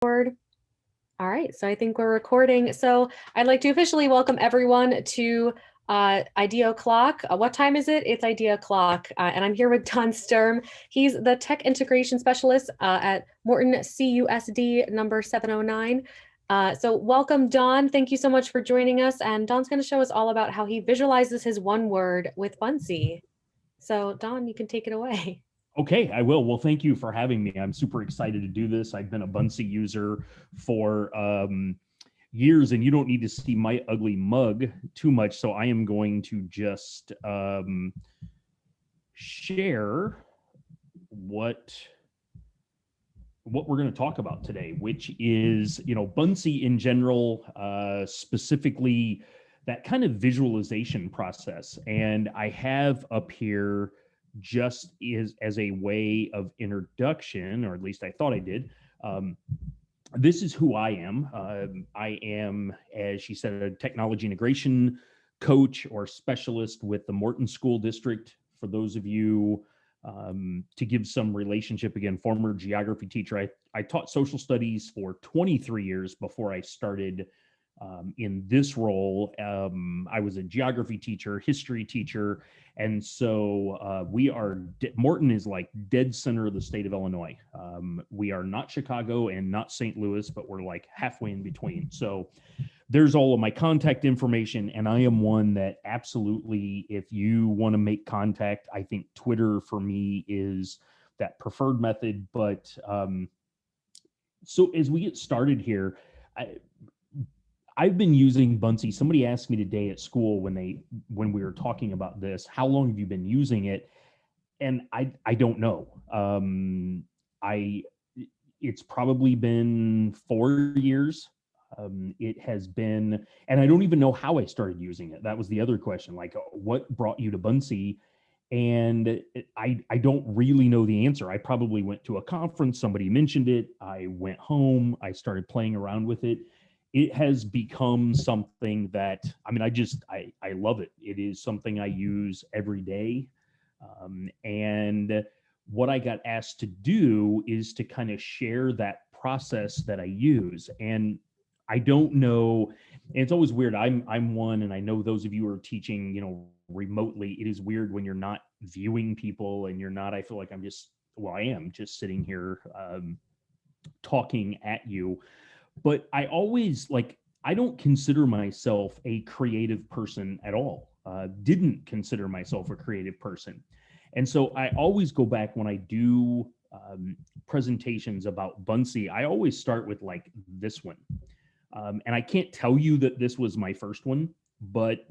All right, so I think we're recording. So I'd like to officially welcome everyone to Idea O'Clock. What time is it? It's Idea O'Clock, and I'm here with Don Sturm. He's the Tech Integration Specialist at Morton CUSD number 709. So welcome, Don. Thank you so much for joining us. And Don's going to show us all about how he visualizes his one word with Buncee. So Don, you can take it away. Okay, I will. Well, thank you for having me. I'm super excited to do this. I've been a Buncee user for years, and you don't need to see my ugly mug too much. So I am going to just share what we're going to talk about today, which is, Buncee in general, specifically that kind of visualization process. And I have up here just as a way of introduction, or at least I thought I did. This is who I am. I am, as she said, a technology integration coach or specialist with the Morton School District. For those of you, to give some relationship, again, former geography teacher. I taught social studies for 23 years before I started in this role. I was a geography teacher, history teacher, and so Morton is like dead center of the state of Illinois. We are not Chicago and not St. Louis, but we're like halfway in between. So there's all of my contact information, and I am one that absolutely, if you want to make contact, I think Twitter for me is that preferred method. But so as we get started here, I've been using Buncee. Somebody asked me today at school when we were talking about this, how long have you been using it? And I don't know. It's probably been 4 years. It has been, and I don't even know how I started using it. That was the other question. Like, what brought you to Buncee? And I don't really know the answer. I probably went to a conference, somebody mentioned it. I went home, I started playing around with it. It has become something that, I mean, I love it. It is something I use every day. And what I got asked to do is to kind of share that process that I use. And I don't know, and it's always weird. I'm one, and I know those of you who are teaching, remotely, it is weird when you're not viewing people and you're not, I feel like I am just sitting here talking at you. But I always I don't consider myself a creative person at all. Didn't consider myself a creative person. And so I always go back when I do presentations about Buncee, I always start with like this one. And I can't tell you that this was my first one, but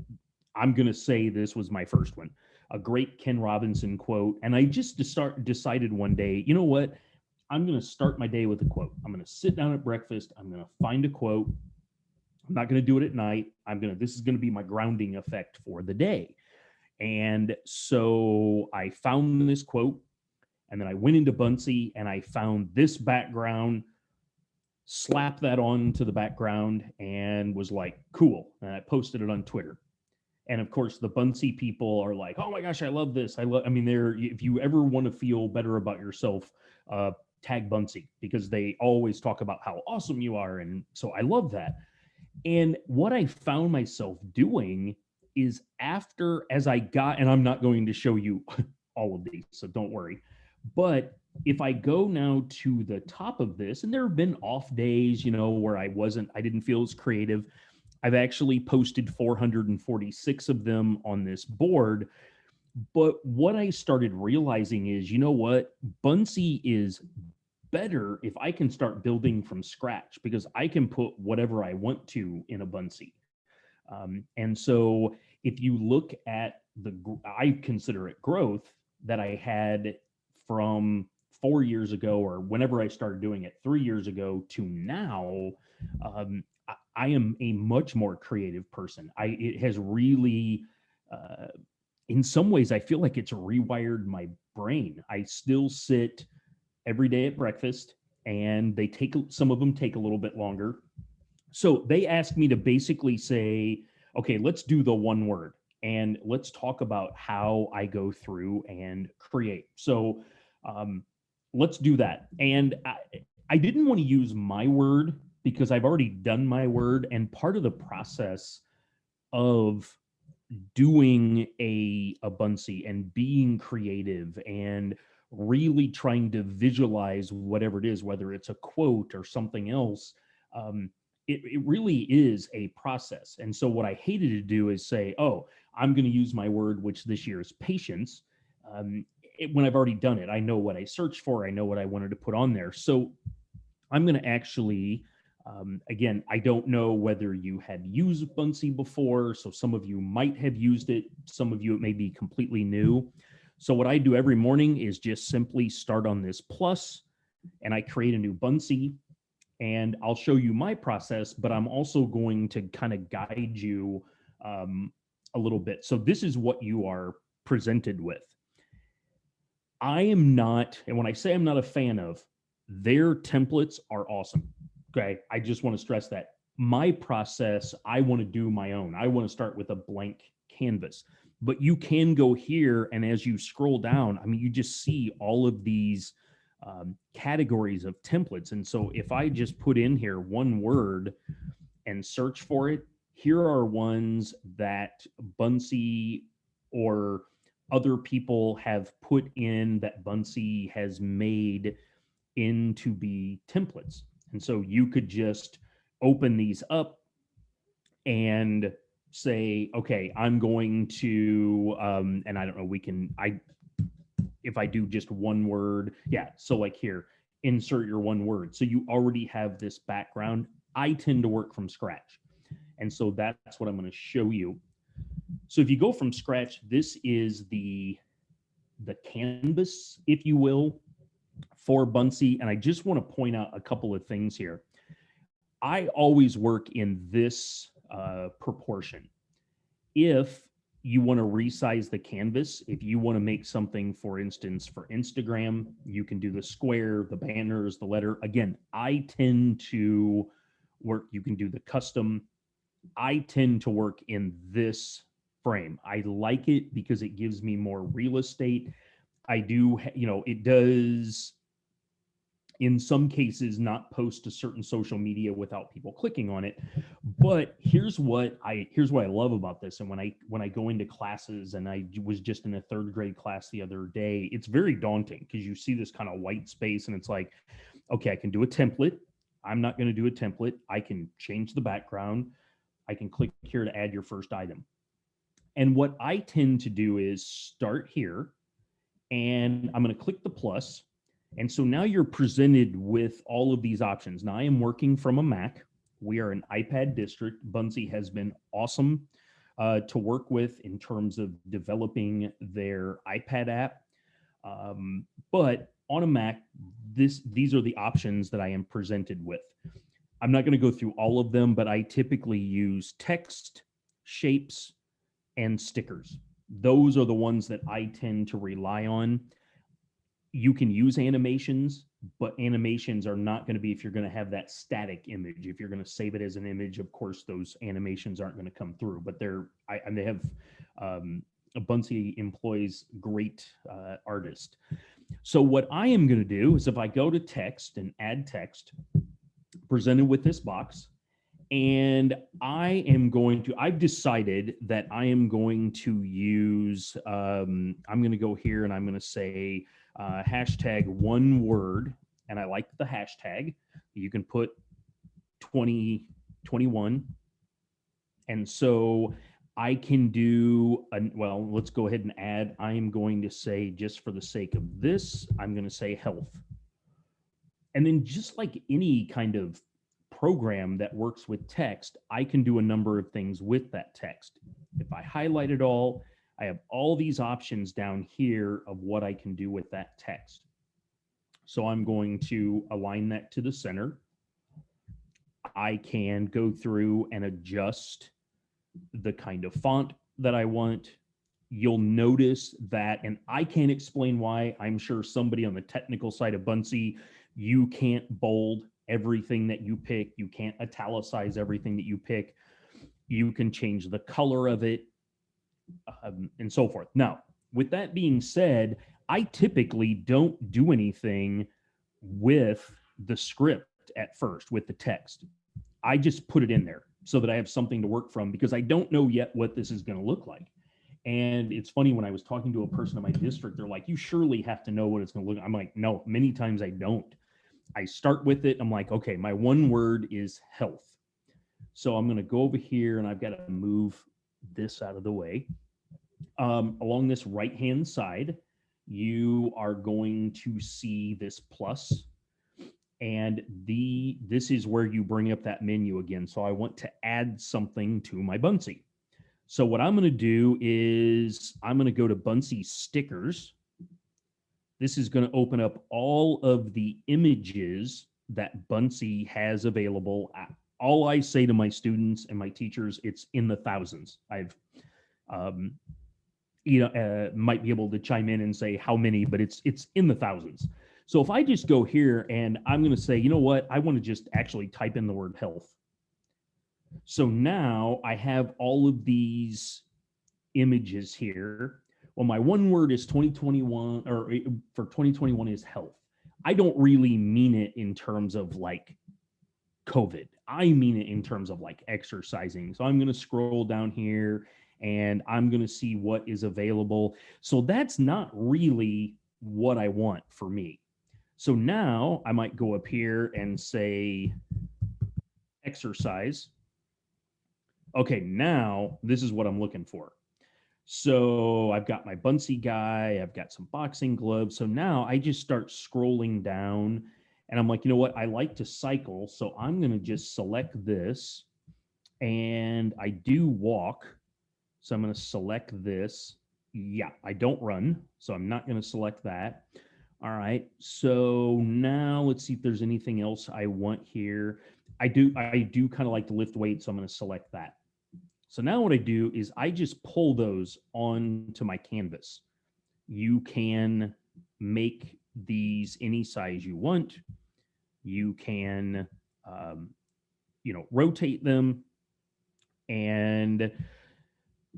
I'm going to say this was my first one. A great Ken Robinson quote. And I just decided one day, you know what? I'm going to start my day with a quote. I'm going to sit down at breakfast. I'm going to find a quote. I'm not going to do it at night. This is going to be my grounding effect for the day. And so I found this quote, and then I went into Buncee and I found this background, slapped that onto the background, and was like, cool. And I posted it on Twitter. And of course, the Buncee people are like, "Oh my gosh, I love this! If you ever want to feel better about yourself, tag Buncee, because they always talk about how awesome you are." And so I love that. And what I found myself doing is as I got, and I'm not going to show you all of these, so don't worry. But if I go now to the top of this, and there have been off days, where I didn't feel as creative. I've actually posted 446 of them on this board. But what I started realizing is, you know what? Buncee is better if I can start building from scratch, because I can put whatever I want to in a Buncee. And so if you look at I consider it growth that I had from 4 years ago, or whenever I started doing it 3 years ago to now, I am a much more creative person. It has really, in some ways, I feel like it's rewired my brain. I still sit every day at breakfast, and some of them take a little bit longer. So they asked me to basically say, okay, let's do the one word, and let's talk about how I go through and create. So let's do that. And I didn't want to use my word because I've already done my word. And part of the process of doing a Buncee and being creative and really trying to visualize whatever it is, whether it's a quote or something else, um, it really is a process. And so what I hated to do is say, oh, I'm going to use my word, which this year is patience. When I've already done it, I know what I searched for. I know what I wanted to put on there. So I'm going to actually, again, I don't know whether you had used Buncee before. So some of you might have used it. Some of you, it may be completely new. So what I do every morning is just simply start on this plus and I create a new Buncee and I'll show you my process, but I'm also going to kind of guide you um, a little bit. So this is what you are presented with. I am not, and when I say I'm not a fan of, their templates are awesome. Okay. I just want to stress that. My process, I want to do my own. I want to start with a blank canvas. But you can go here, and as you scroll down, I mean, you just see all of these categories of templates. And so if I just put in here one word and search for it, here are ones that Buncee or other people have put in that Buncee has made into be templates. And so you could just open these up and say, okay, I'm going to, and I don't know, if I do just one word, yeah. So like here, insert your one word. So you already have this background. I tend to work from scratch. And so that's what I'm going to show you. So if you go from scratch, this is the canvas, if you will, for Buncee. And I just want to point out a couple of things here. I always work in this proportion. If you want to resize the canvas, if you want to make something, for instance, for Instagram, you can do the square, the banners, the letter. Again, I tend to work, you can do the custom. I tend to work in this frame. I like it because it gives me more real estate. I do, it does in some cases not post to certain social media without people clicking on it. But here's what I love about this. And when I go into classes, and I was just in a third grade class the other day, it's very daunting because you see this kind of white space and it's like, okay, I can do a template. I'm not going to do a template. I can change the background. I can click here to add your first item. And what I tend to do is start here, and I'm going to click the plus. And so now you're presented with all of these options. Now I am working from a Mac. We are an iPad district. Buncee has been awesome to work with in terms of developing their iPad app. But on a Mac, these are the options that I am presented with. I'm not going to go through all of them, but I typically use text, shapes, and stickers. Those are the ones that I tend to rely on. You can use animations, but animations are not going to be if you're going to have that static image. If you're going to save it as an image, of course, those animations aren't going to come through. But they have Buncee employs great artists. So what I am going to do is if I go to text and add text, presented with this box, and I've decided that I am going to use, I'm going to go here and I'm going to say hashtag one word. And I like the hashtag. You can put 2021. And so I can do, well, let's go ahead and add, I am going to say, just for the sake of this, I'm going to say health. And then just like any kind of program that works with text, I can do a number of things with that text. If I highlight it all, I have all these options down here of what I can do with that text. So I'm going to align that to the center. I can go through and adjust the kind of font that I want. You'll notice that, and I can't explain why. I'm sure somebody on the technical side of Buncee, you can't bold everything that you pick. You can't italicize everything that you pick. You can change the color of it and so forth. Now, with that being said, I typically don't do anything with the script at first with the text. I just put it in there so that I have something to work from, because I don't know yet what this is going to look like. And it's funny, when I was talking to a person in my district, they're like, you surely have to know what it's going to look like. I'm like, no, many times I don't. I start with it. I'm like, okay, my one word is health. So I'm going to go over here and I've got to move this out of the way. Along this right-hand side, you are going to see this plus, and this is where you bring up that menu again. So I want to add something to my Buncee. So what I'm going to do is I'm going to go to Buncee stickers. This is going to open up all of the images that Buncee has available. All I say to my students and my teachers, it's in the thousands. I've might be able to chime in and say how many, but it's in the thousands. So if I just go here and I'm going to say, you know what, I want to just actually type in the word health. So now I have all of these images here. Well, my one word is 2021, or for 2021 is health. I don't really mean it in terms of like COVID. I mean it in terms of like exercising. So I'm going to scroll down here and I'm going to see what is available. So that's not really what I want for me. So now I might go up here and say exercise. Okay, now this is what I'm looking for. So I've got my Buncee guy, I've got some boxing gloves. So now I just start scrolling down and I'm like, you know what? I like to cycle. So I'm going to just select this, and I do walk. So I'm going to select this. Yeah, I don't run, so I'm not going to select that. All right. So now let's see if there's anything else I want here. I do kind of like to lift weights, so I'm going to select that. So now what I do is I just pull those onto my canvas. You can make these any size you want. You can, rotate them. And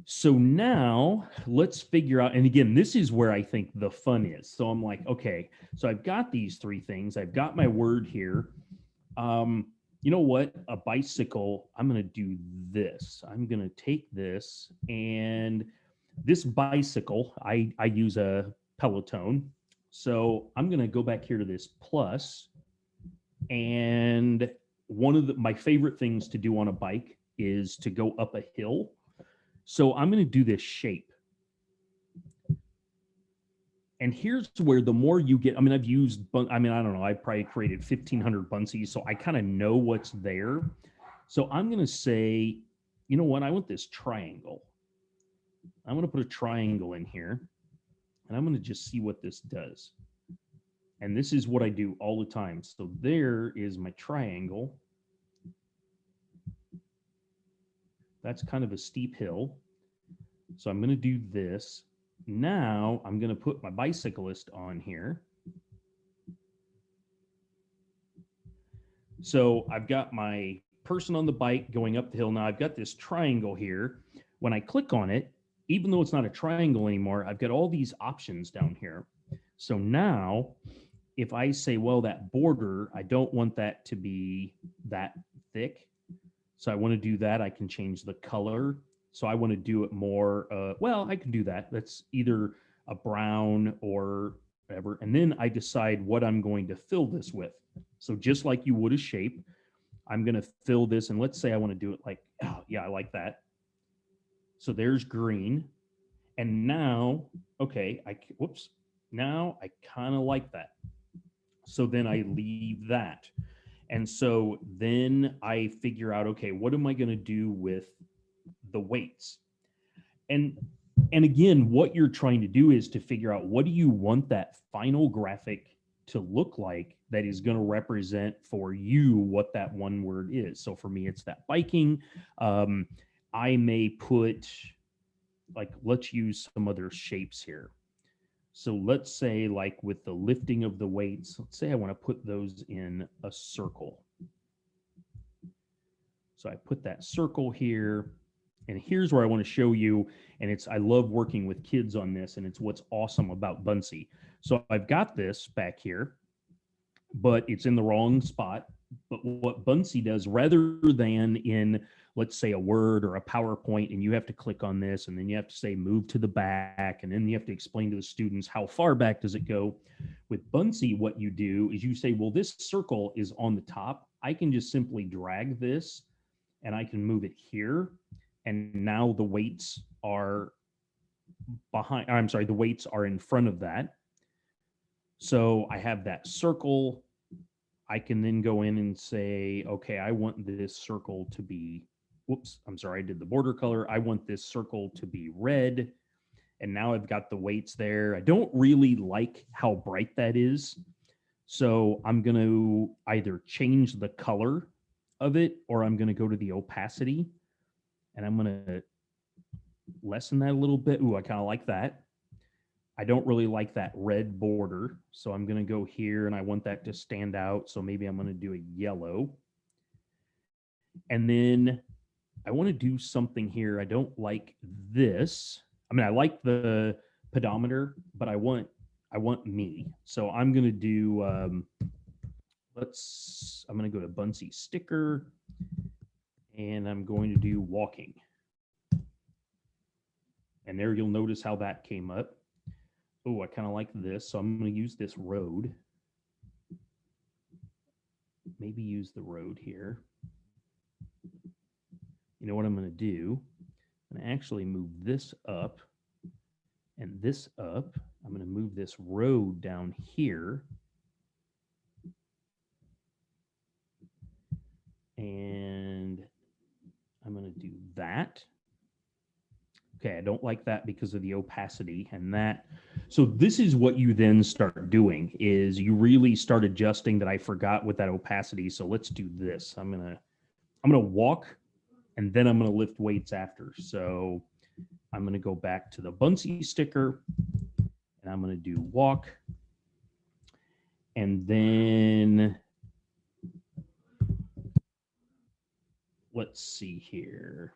so now let's figure out, and again, this is where I think the fun is. So I'm like, okay, so I've got these three things. I've got my word here. You know what? A bicycle, I'm going to do this. I'm going to take this, and this bicycle, I use a Peloton. So I'm going to go back here to this plus, and one of my favorite things to do on a bike is to go up a hill. So I'm going to do this shape. And here's where the more you get, I mean, I don't know, I probably created 1,500 Buncees, so I kind of know what's there. So I'm going to say, you know what, I want this triangle. I'm going to put a triangle in here, and I'm going to just see what this does. And this is what I do all the time. So there is my triangle. That's kind of a steep hill. So I'm going to do this. Now I'm going to put my bicyclist on here. So I've got my person on the bike going up the hill. Now I've got this triangle here. When I click on it, even though it's not a triangle anymore, I've got all these options down here. So now if I say, well, that border, I don't want that to be that thick. So I want to do that. I can change the color. So I want to do it more, I can do that. That's either a brown or whatever. And then I decide what I'm going to fill this with. So just like you would a shape, I'm going to fill this. And let's say I want to do it like, oh, yeah, I like that. So there's green. And now, okay, now I kind of like that. So then I leave that. And so then I figure out, okay, what am I going to do with the weights? And again, what you're trying to do is to figure out, what do you want that final graphic to look like that is going to represent for you what that one word is. So for me, it's that biking. I may put, like, let's use some other shapes here. So let's say, like with the lifting of the weights, let's say I want to put those in a circle. So I put that circle here, and here's where I want to show you, and I love working with kids on this, and it's what's awesome about Buncee. So I've got this back here, but it's in the wrong spot. But what Buncee does, rather than in, let's say, a Word or a PowerPoint, and you have to click on this, and then you have to say move to the back, and then you have to explain to the students how far back does it go. With Buncee, what you do is you say, well, this circle is on the top. I can just simply drag this, and I can move it here. And now the weights are behind, I'm sorry, the weights are in front of that. So I have that circle. I can then go in and say, okay, I want this circle to be, whoops, I'm sorry, I did the border color. I want this circle to be red. And now I've got the weights there. I don't really like how bright that is. So I'm going to either change the color of it, or I'm going to go to the opacity, and I'm going to lessen that a little bit. Ooh, I kind of like that. I don't really like that red border. So I'm going to go here, and I want that to stand out. So maybe I'm going to do a yellow. And then I want to do something here. I don't like this. I mean, I like the pedometer, but I want me. So I'm going to do, I'm going to go to Buncee sticker, and I'm going to do walking. And there you'll notice how that came up. Oh, I kind of like this. So I'm going to use this road. Maybe use the road here. You know what I'm going to do? I'm going to actually move this up and this up. I'm going to move this road down here. And I'm going to do that. Okay, I don't like that because of the opacity and that. So this is what you then start doing, is you really start adjusting that. I forgot with that opacity. So let's do this. I'm gonna walk, and then I'm gonna lift weights after. So I'm gonna go back to the Buncee sticker, and I'm gonna do walk. And then let's see here.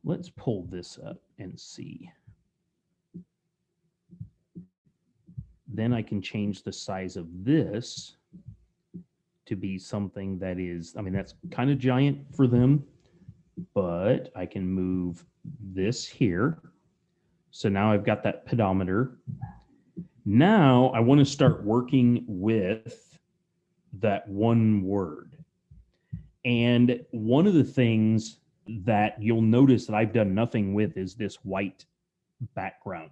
Let's pull this up and see. Then I can change the size of this to be something that is, I mean, that's kind of giant for them, but I can move this here. So now I've got that pedometer. Now I want to start working with that one word. And one of the things that you'll notice that I've done nothing with is this white background.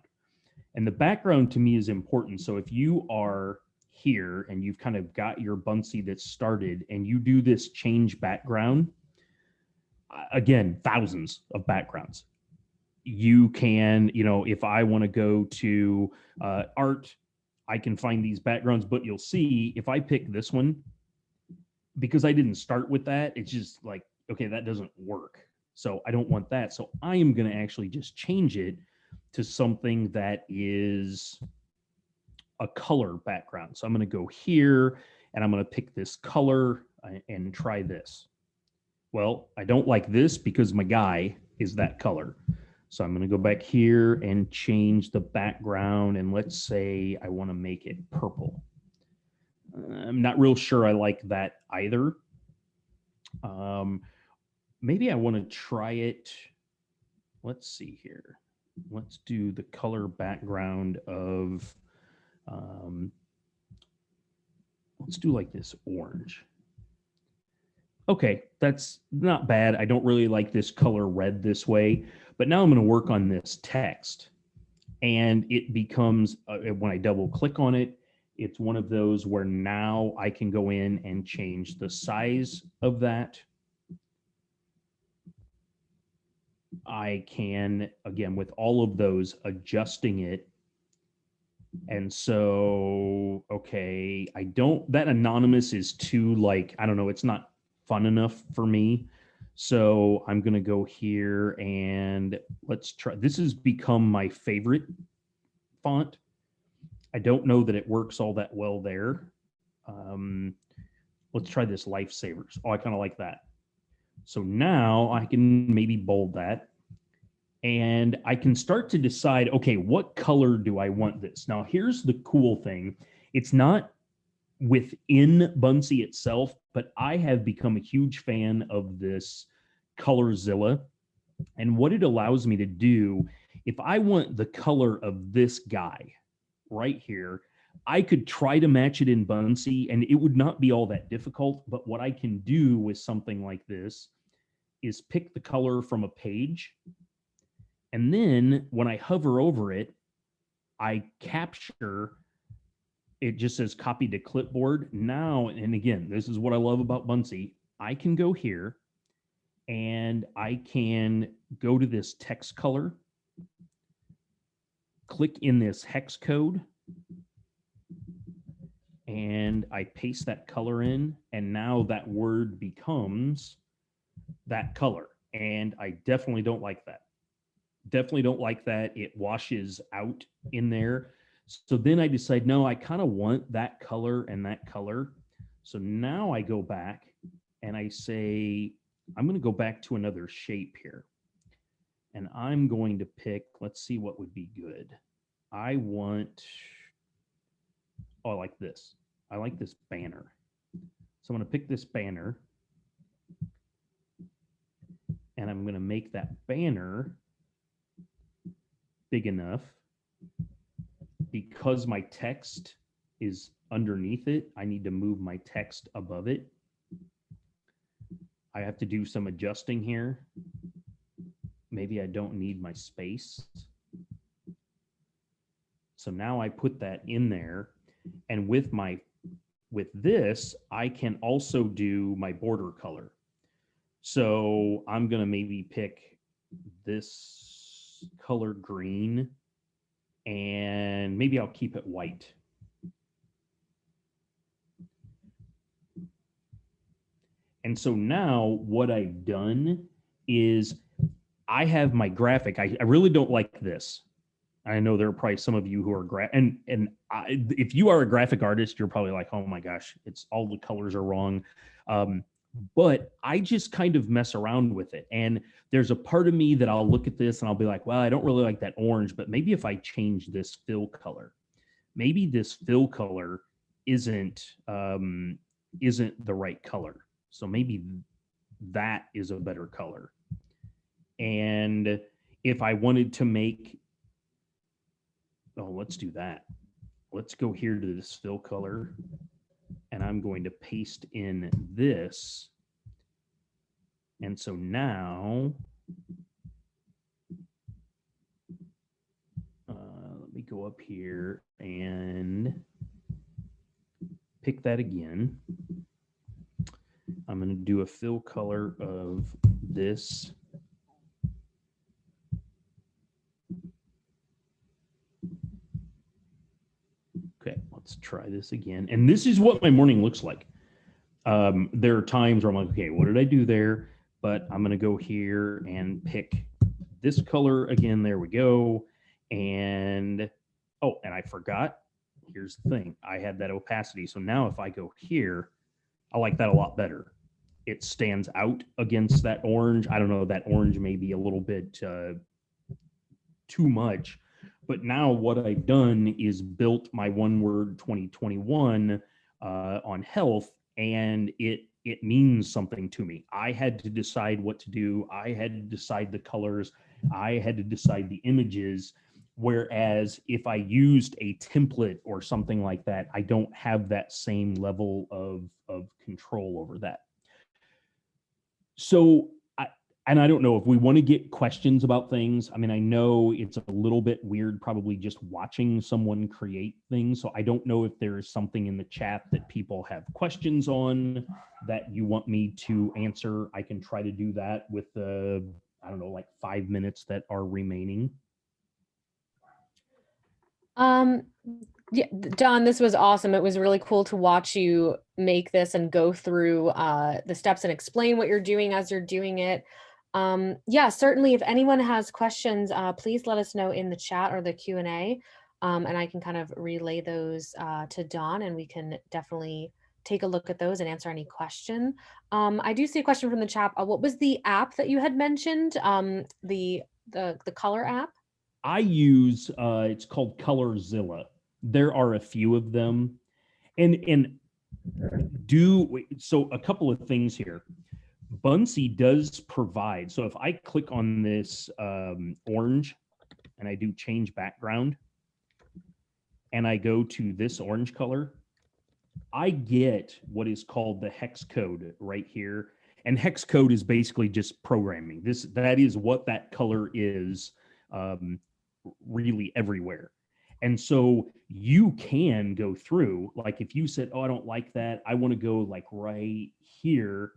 And the background to me is important. So if you are here and you've kind of got your Buncee that's started and you do this change background, again, thousands of backgrounds. You can, you know, if I want to go to art, I can find these backgrounds, but you'll see if I pick this one, because I didn't start with that, it's just like, okay, that doesn't work. So I don't want that. So I am going to actually just change it to something that is a color background. So I'm going to go here and I'm going to pick this color and try this. Well, I don't like this because my guy is that color. So I'm going to go back here and change the background. And let's say I want to make it purple. I'm not real sure I like that either. Maybe I want to try it. Let's see here. Let's do the color background of, let's do like this orange. Okay, that's not bad. I don't really like this color red this way, but now I'm going to work on this text. And it becomes, when I double click on it, it's one of those where now I can go in and change the size of that. I can, again, with all of those, adjusting it. And so, okay, I don't, that anonymous is too, like, I don't know, it's not fun enough for me. So I'm going to go here and let's try, this has become my favorite font. I don't know that it works all that well there. Let's try this Lifesavers. Oh, I kind of like that. So now I can maybe bold that. And I can start to decide, okay, what color do I want this? Now, here's the cool thing, It's not within Buncee itself, but I have become a huge fan of this Colorzilla. And what it allows me to do, if I want the color of this guy right here, I could try to match it in Buncee and it would not be all that difficult. But what I can do with something like this is pick the color from a page. And then when I hover over it, I capture, it just says copy to clipboard. Now, and again, this is what I love about Buncee. I can go here and I can go to this text color, click in this hex code, and I paste that color in, and now that word becomes that color. And I definitely don't like that. Definitely don't like that. It washes out in there. So then I decide, no, I kind of want that color and that color. So now I go back and I say, I'm going to go back to another shape here. And I'm going to pick, let's see what would be good. I want, oh, I like this. I like this banner. So I'm going to pick this banner. And I'm going to make that banner big enough. Because my text is underneath it, I need to move my text above it. I have to do some adjusting here. Maybe I don't need my space. So now I put that in there. And with this, I can also do my border color. So I'm going to maybe pick this color green, and maybe I'll keep it white. And so now what I've done is I have my graphic. I really don't like this. I know there are probably some of you who are if you are a graphic artist, you're probably like, oh my gosh, it's all the colors are wrong. But I just kind of mess around with it. And there's a part of me that I'll look at this and I'll be like, well, I don't really like that orange, but maybe if I change this fill color, maybe this fill color isn't the right color. So maybe that is a better color. And if I wanted to make, oh, let's do that. Let's go here to this fill color. And I'm going to paste in this. And so now, let me go up here and pick that again. I'm going to do a fill color of this. Okay, let's try this again. And this is what my morning looks like. There are times where I'm like, okay, what did I do there? But I'm going to go here and pick this color again. There we go. And, oh, and I forgot. Here's the thing. I had that opacity. So now if I go here, I like that a lot better. It stands out against that orange. I don't know, that orange may be a little bit too much. But now what I've done is built my one word 2021 on health, and it means something to me. I had to decide what to do. I had to decide the colors. I had to decide the images. Whereas if I used a template or something like that, I don't have that same level of control over that. So I don't know if we want to get questions about things. I mean, I know it's a little bit weird probably just watching someone create things. So I don't know if there is something in the chat that people have questions on that you want me to answer. I can try to do that with the, I don't know, like 5 minutes that are remaining. Yeah, Don, this was awesome. It was really cool to watch you make this and go through the steps and explain what you're doing as you're doing it. Yeah, certainly if anyone has questions, please let us know in the chat or the Q&A, and I can kind of relay those to Don, and we can definitely take a look at those and answer any question. I do see a question from the chat. What was the app that you had mentioned? The color app? I use, it's called Colorzilla. There are a few of them. And do so a couple of things here. Buncee does provide. So if I click on this orange and I do change background and I go to this orange color, I get what is called the hex code right here. And hex code is basically just programming. That is what that color is, um, really everywhere. And so you can go through, like if you said, oh, I don't like that, I want to go like right here,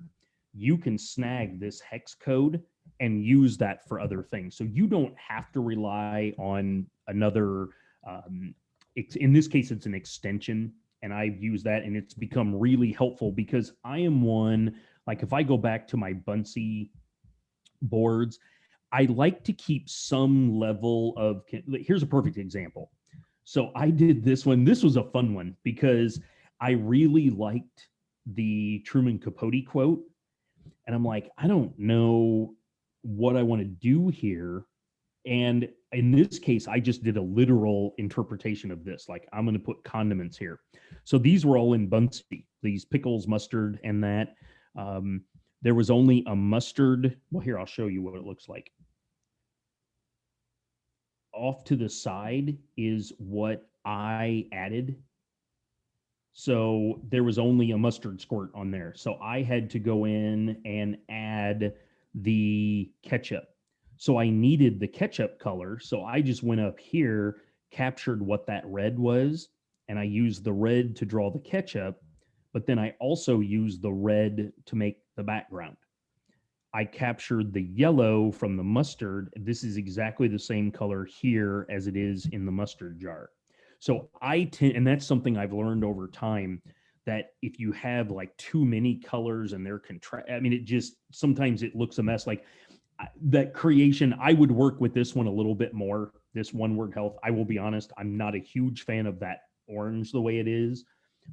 you can snag this hex code and use that for other things. So you don't have to rely on another, in this case, it's an extension. And I've used that and it's become really helpful because I am one, like if I go back to my Buncee boards, I like to keep some level of, here's a perfect example. So I did this one. This was a fun one because I really liked the Truman Capote quote. And I'm like, I don't know what I want to do here. And in this case, I just did a literal interpretation of this. Like, I'm going to put condiments here. So these were all in Buncee, these pickles, mustard, and that. There was only a mustard. Well, here, I'll show you what it looks like. Off to the side is what I added. So there was only a mustard squirt on there. So I had to go in and add the ketchup. So I needed the ketchup color. So I just went up here, captured what that red was, and I used the red to draw the ketchup. But then I also used the red to make the background. I captured the yellow from the mustard. This is exactly the same color here as it is in the mustard jar. So I tend, and that's something I've learned over time, that if you have like too many colors and they're I mean, it just, sometimes it looks a mess. Like that creation, I would work with this one a little bit more, this one word health. I will be honest, I'm not a huge fan of that orange the way it is.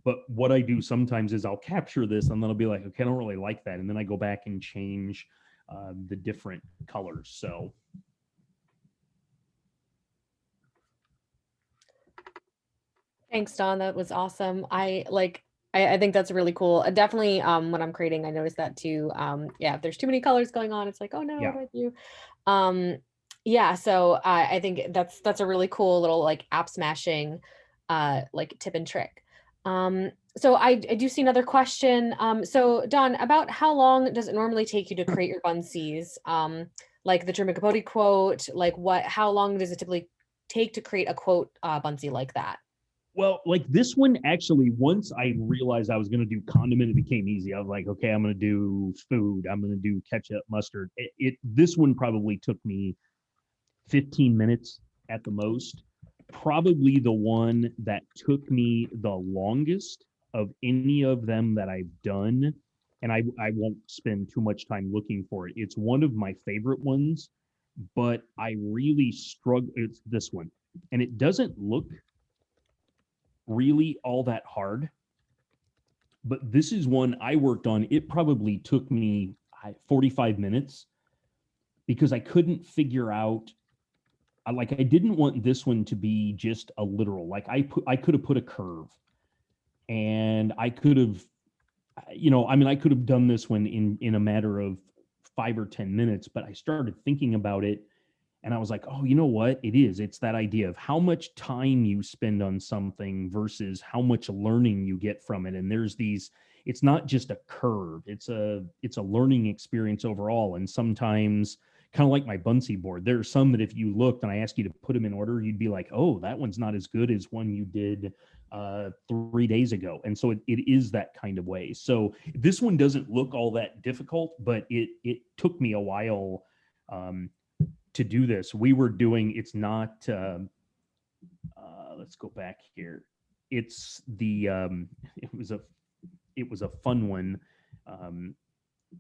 But what I do sometimes is I'll capture this and then I'll be like, okay, I don't really like that. And then I go back and change the different colors. So. Thanks, Don. That was awesome. I think that's really cool. Definitely, when I'm creating, I notice that too. Yeah, if there's too many colors going on, it's like, oh no, what Yeah. do I do? Yeah, so I think that's a really cool little like app smashing like tip and trick. So I do see another question. So Don, about how long does it normally take you to create your bunsees? Like the Truman Capote quote, like how long does it typically take to create a quote bunsee like that? Well, like this one, actually, once I realized I was going to do condiment, it became easy. I was like, okay, I'm going to do food. I'm going to do ketchup, mustard. This one probably took me 15 minutes at the most. Probably the one that took me the longest of any of them that I've done. And I won't spend too much time looking for it. It's one of my favorite ones, but I really struggle. It's this one. And it doesn't look really all that hard. But this is one I worked on. It probably took me 45 minutes because I couldn't figure out, like I didn't want this one to be just a literal. Like I could have put a curve and I could have, I mean, I could have done this one in a matter of 5 or 10 minutes, but I started thinking about it and I was like, oh, you know what? It's that idea of how much time you spend on something versus how much learning you get from it. And it's not just a curve. It's a learning experience overall. And sometimes, kind of like my Buncee board, there are some that if you looked and I asked you to put them in order, you'd be like, oh, that one's not as good as one you did 3 days ago. And so it is that kind of way. So this one doesn't look all that difficult, but it took me a while to do this. We were doing, it's not, let's go back here. It's it was a fun one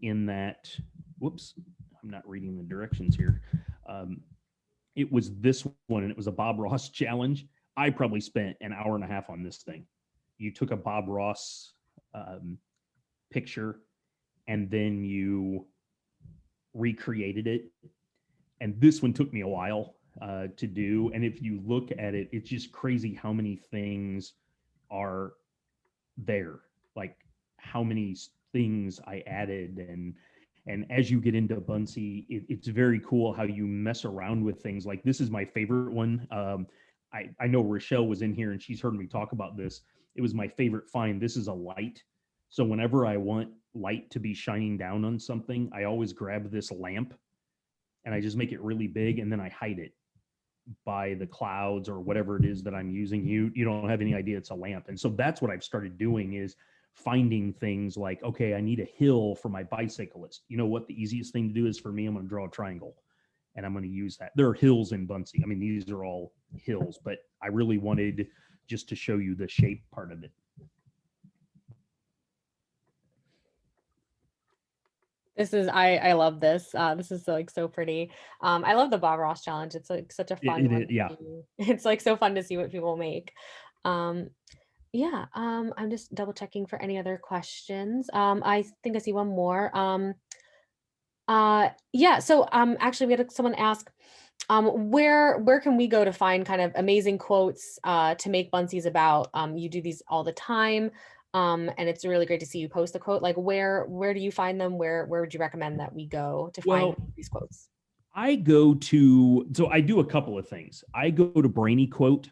in that, whoops, I'm not reading the directions here. It was this one and it was a Bob Ross challenge. I probably spent an hour and a half on this thing. You took a Bob Ross picture and then you recreated it. And this one took me a while to do. And if you look at it, it's just crazy how many things are there, like how many things I added. And as you get into Buncee, it's very cool how you mess around with things. Like this is my favorite one. I know Rochelle was in here and she's heard me talk about this. It was my favorite find. This is a light. So whenever I want light to be shining down on something, I always grab this lamp and I just make it really big and then I hide it by the clouds or whatever it is that I'm using. You don't have any idea it's a lamp. And so that's what I've started doing is finding things like, okay, I need a hill for my bicyclist. You know what the easiest thing to do is for me? I'm going to draw a triangle and I'm going to use that. There are hills in Buncee. I mean, these are all hills, but I really wanted just to show you the shape part of it. This is I love this. This is like so pretty. I love the Bob Ross challenge. It's like such a fun one. Yeah. It's like so fun to see what people make. Um, yeah. I'm just double checking for any other questions. I think I see one more. Yeah. So actually, we had someone ask, where can we go to find kind of amazing quotes to make bunsies about? You do these all the time. And it's really great to see you post the quote. Like where do you find them? Where would you recommend that we go to find these quotes? I do a couple of things. I go to Brainy Quote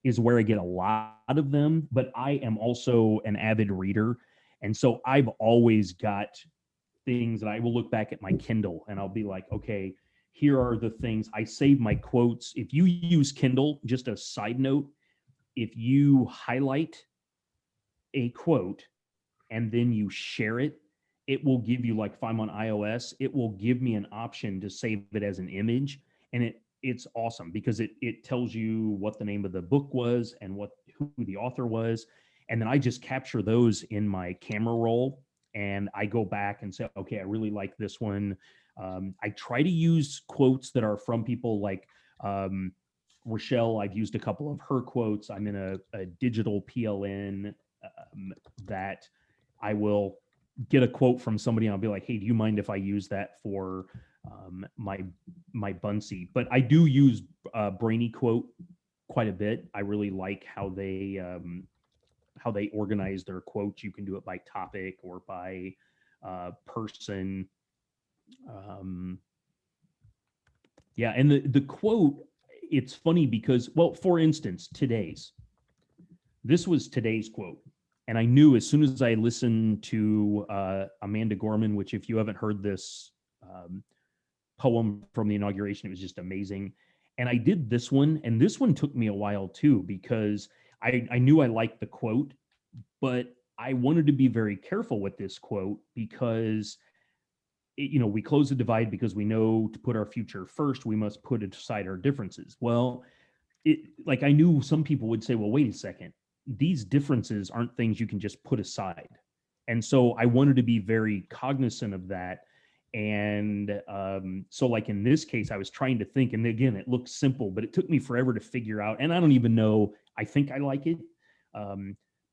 is where I get a lot of them, but I am also an avid reader. And so I've always got things that I will look back at my Kindle and I'll be like, okay, here are the things I save my quotes. If you use Kindle, just a side note, if you highlight a quote and then you share it, it will give you, like if I'm on iOS, it will give me an option to save it as an image. And it's awesome because it tells you what the name of the book was and who the author was. And then I just capture those in my camera roll and I go back and say, okay, I really like this one. I try to use quotes that are from people like Rochelle. I've used a couple of her quotes. I'm in a digital PLN that I will get a quote from somebody and I'll be like, hey, do you mind if I use that for my Buncee? But I do use Brainy Quote quite a bit. I really like how they organize their quotes. You can do it by topic or by person. Yeah, and the quote, it's funny because, well, for instance, this was today's quote. And I knew as soon as I listened to Amanda Gorman, which if you haven't heard this poem from the inauguration, it was just amazing. And I did this one, and this one took me a while too, because I knew I liked the quote, but I wanted to be very careful with this quote because we close the divide because we know to put our future first, we must put aside our differences. Well, like I knew some people would say, well, wait a second, these differences aren't things you can just put aside. And so I wanted to be very cognizant of that. And so like in this case, I was trying to think, and again, it looks simple, but it took me forever to figure out, and I don't even know, I think I like it.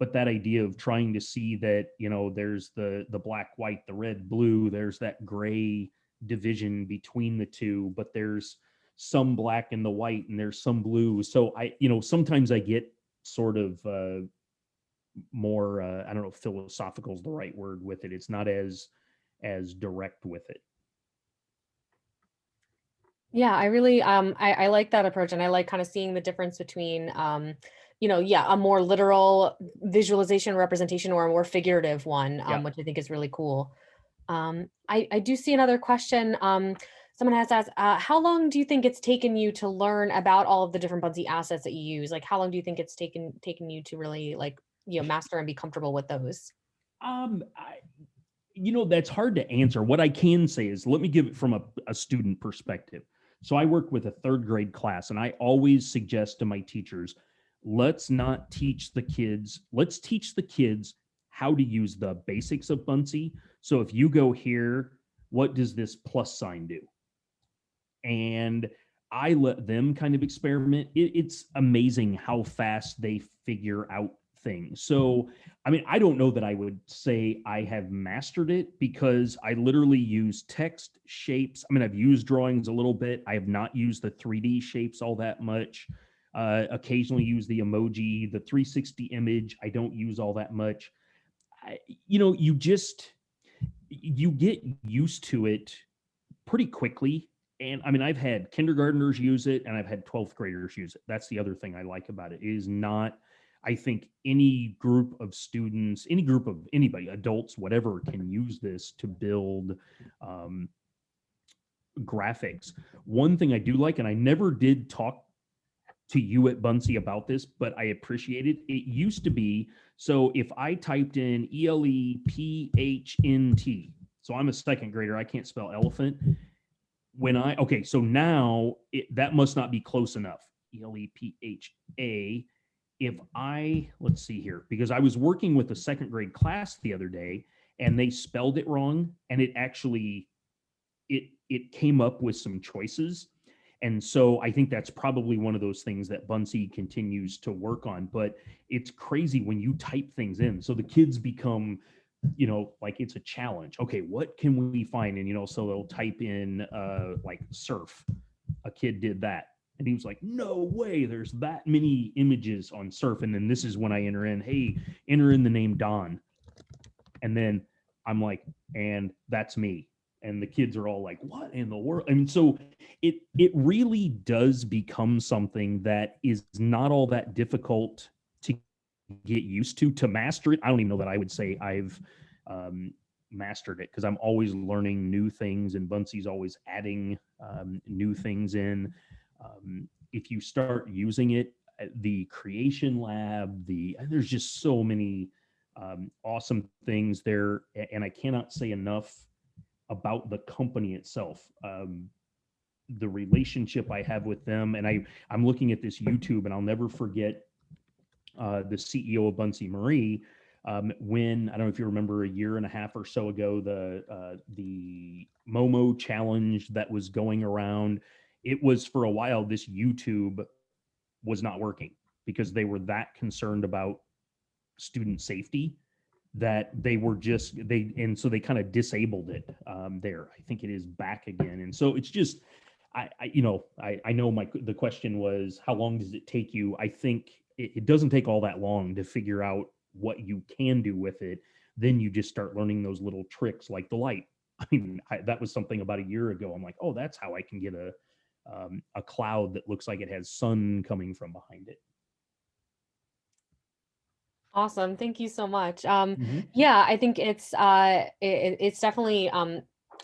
But that idea of trying to see that, there's the black, white, the red, blue, there's that gray division between the two, but there's some black in the white and there's some blue. So sometimes I get sort of more, I don't know if philosophical is the right word with it. It's not as direct with it. Yeah, I really I like that approach and I like kind of seeing the difference between a more literal visualization representation or a more figurative one, which I think is really cool. I do see another question. Someone has asked, how long do you think it's taken you to learn about all of the different Buncee assets that you use? Like, how long do you think it's taken you to really master and be comfortable with those? That's hard to answer. What I can say is, let me give it from a student perspective. So I work with a third grade class, and I always suggest to my teachers, let's teach the kids how to use the basics of Buncee. So if you go here, what does this plus sign do? And I let them kind of experiment. It's amazing how fast they figure out thing. So, I mean, I don't know that I would say I have mastered it because I literally use text, shapes. I mean, I've used drawings a little bit. I have not used the 3D shapes all that much. Occasionally use the emoji, the 360 image. I don't use all that much. You get used to it pretty quickly. And I mean, I've had kindergartners use it and I've had 12th graders use it. That's the other thing I like about it. It is not, I think any group of students, any group of anybody, adults, whatever, can use this to build um, graphics. One thing I do like, and I never did talk to you at Buncee about this, but I appreciate it. It used to be, so if I typed in ELEPHNT, so I'm a second grader, I can't spell elephant. So now that must not be close enough. ELEPHA. Let's see here, because I was working with a second grade class the other day and they spelled it wrong, and it came up with some choices. And so I think that's probably one of those things that Buncee continues to work on. But it's crazy when you type things in. So the kids become, like it's a challenge. Okay, what can we find? And, so they'll type in like surf. A kid did that. And he was like, no way, there's that many images on surf. And then this is when I enter in the name Don. And then I'm like, and that's me. And the kids are all like, what in the world? I mean, so it really does become something that is not all that difficult to get used to master it. I don't even know that I would say I've mastered it, because I'm always learning new things and Buncee's always adding new things in. If you start using it, the creation lab, there's just so many awesome things there. And I cannot say enough about the company itself. The relationship I have with them. And I'm looking at this YouTube, and I'll never forget the CEO of Buncee, Marie, when, I don't know if you remember, a year and a half or so ago, the Momo challenge that was going around. It was, for a while, this YouTube was not working because they were that concerned about student safety that so they kind of disabled it there. I think it is back again. And so it's just, I know the question was, how long does it take you? I think it doesn't take all that long to figure out what you can do with it. Then you just start learning those little tricks like the light. I mean, that was something about a year ago. I'm like, oh, that's how I can get a cloud that looks like it has sun coming from behind it. Awesome. Thank you so much. Mm-hmm. Yeah, I think it's definitely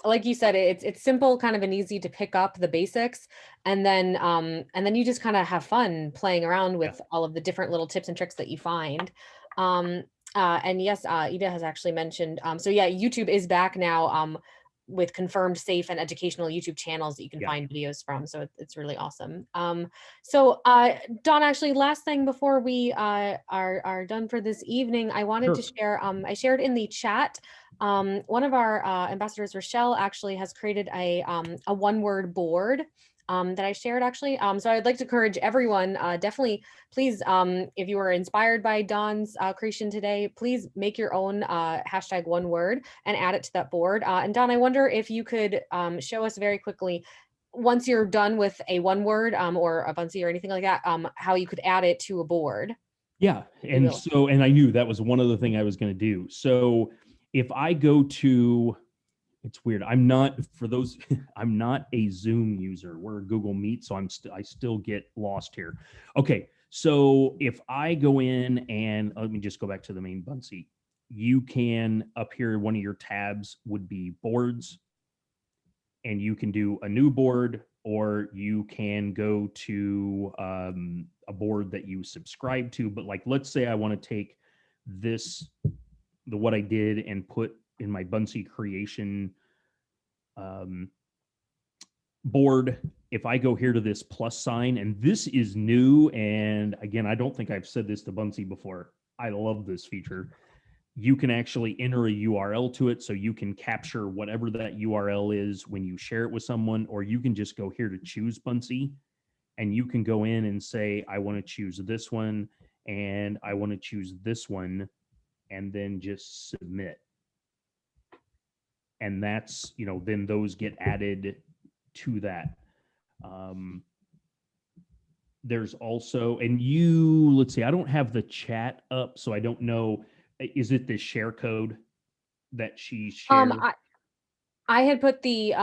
like you said, it's simple, kind of, and easy to pick up the basics, and then you just kind of have fun playing around with all of the different little tips and tricks that you find. And yes, Ida has actually mentioned, so yeah, YouTube is back now, with confirmed safe and educational YouTube channels that you can find videos from. So it's really awesome. So Don, actually, last thing before we are done for this evening, I wanted to share, I shared in the chat, one of our ambassadors, Rochelle, actually has created a one-word board that I shared, actually. So I'd like to encourage everyone, definitely, please, if you were inspired by Don's creation today, please make your own hashtag one word and add it to that board. And Don, I wonder if you could show us very quickly, once you're done with a one word or a Buncee or anything like that, how you could add it to a board. Yeah. And I knew that was one other thing I was going to do. So if I go to, it's weird. I'm not a Zoom user. We're a Google Meet, so I still get lost here. Okay. So if I go in and let me just go back to the main Buncee, you can, up here, one of your tabs would be boards, and you can do a new board, or you can go to a board that you subscribe to. But like, let's say I want to take what I did and put in my Buncee creation board. If I go here to this plus sign, and this is new, and again, I don't think I've said this to Buncee before, I love this feature. You can actually enter a URL to it, so you can capture whatever that URL is when you share it with someone, or you can just go here to choose Buncee, and you can go in and say, I want to choose this one, and I want to choose this one and then just submit. And that's, then those get added to that. There's also, and let's see, I don't have the chat up, so I don't know. Is it the share code that she shared? I had put the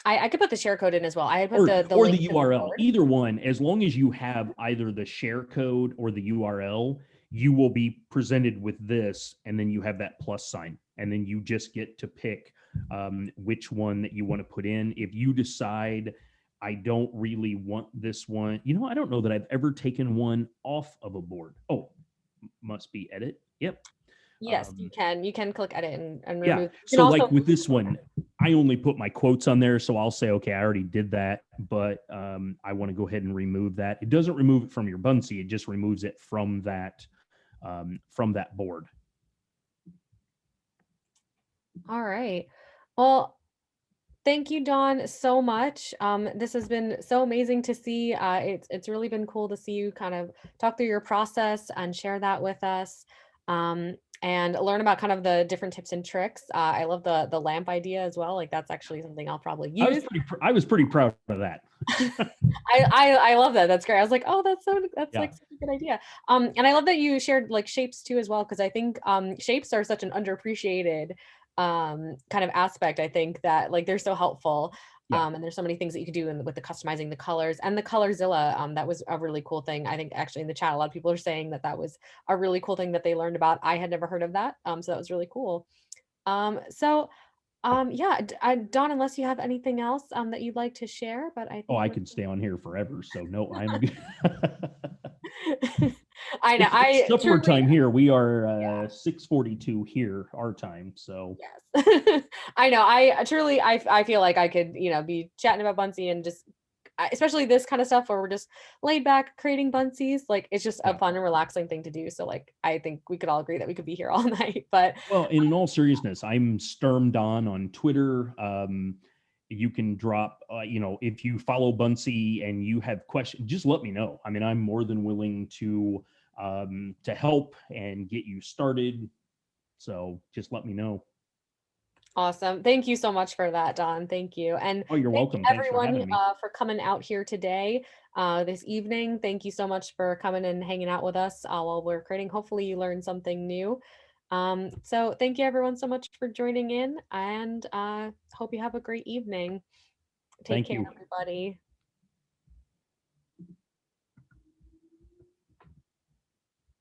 I could put the share code in as well. I had put the or link the to the URL, board. either one, as long as you have either the share code or the URL, you will be presented with this, and then you have that plus sign, and then you just get to pick which one that you want to put in. If you decide, I don't really want this one, I don't know that I've ever taken one off of a board. Oh, must be edit. Yep. Yes, you can. You can click edit and Yeah. remove. You can So also like with this one, I only put my quotes on there. So I'll say, okay, I already did that, but I want to go ahead and remove that. It doesn't remove it from your Buncee. It just removes it from that board. All right. Well, thank you, Don, so much. This has been so amazing to see. It's really been cool to see you kind of talk through your process and share that with us, and learn about kind of the different tips and tricks. I love the lamp idea as well. Like that's actually something I'll probably use. I was pretty proud of that. I love that. That's great. I was like, oh, that's Yeah. like such a good idea. And I love that you shared like shapes too as well, because I think shapes are such an underappreciated kind of aspect. I think that like they're so helpful. Yeah. And there's so many things that you could do with the customizing the colors and the Colorzilla. That was a really cool thing. I think actually in the chat, a lot of people are saying that that was a really cool thing that they learned about. I had never heard of that. So that was really cool. Yeah, Don, unless you have anything else that you'd like to share, but I Oh, think I we're could stay on here forever. So no, I'm good. I know. It's I supper truly, time here. We are yeah, 6:42 here, our time. So yes. I know. I truly, I feel like I could, be chatting about Buncee and just, especially this kind of stuff where we're just laid back creating Buncees. Like it's just a yeah. fun and relaxing thing to do. So like, I think we could all agree that we could be here all night. But Well, and in all seriousness, I'm Sturm Don on Twitter. You can drop, if you follow Buncee and you have questions, just let me know. I mean, I'm more than willing to help and get you started. So just let me know. awesome. Thank you so much for that, Don. Thank you. And Oh, you're thank you welcome. Thanks for everyone having me. for coming out here today, this evening. Thank you so much for coming and hanging out with us while we're creating. Hopefully you learned something new. So thank you everyone so much for joining in, and hope you have a great evening. Take Thank care, you. everybody.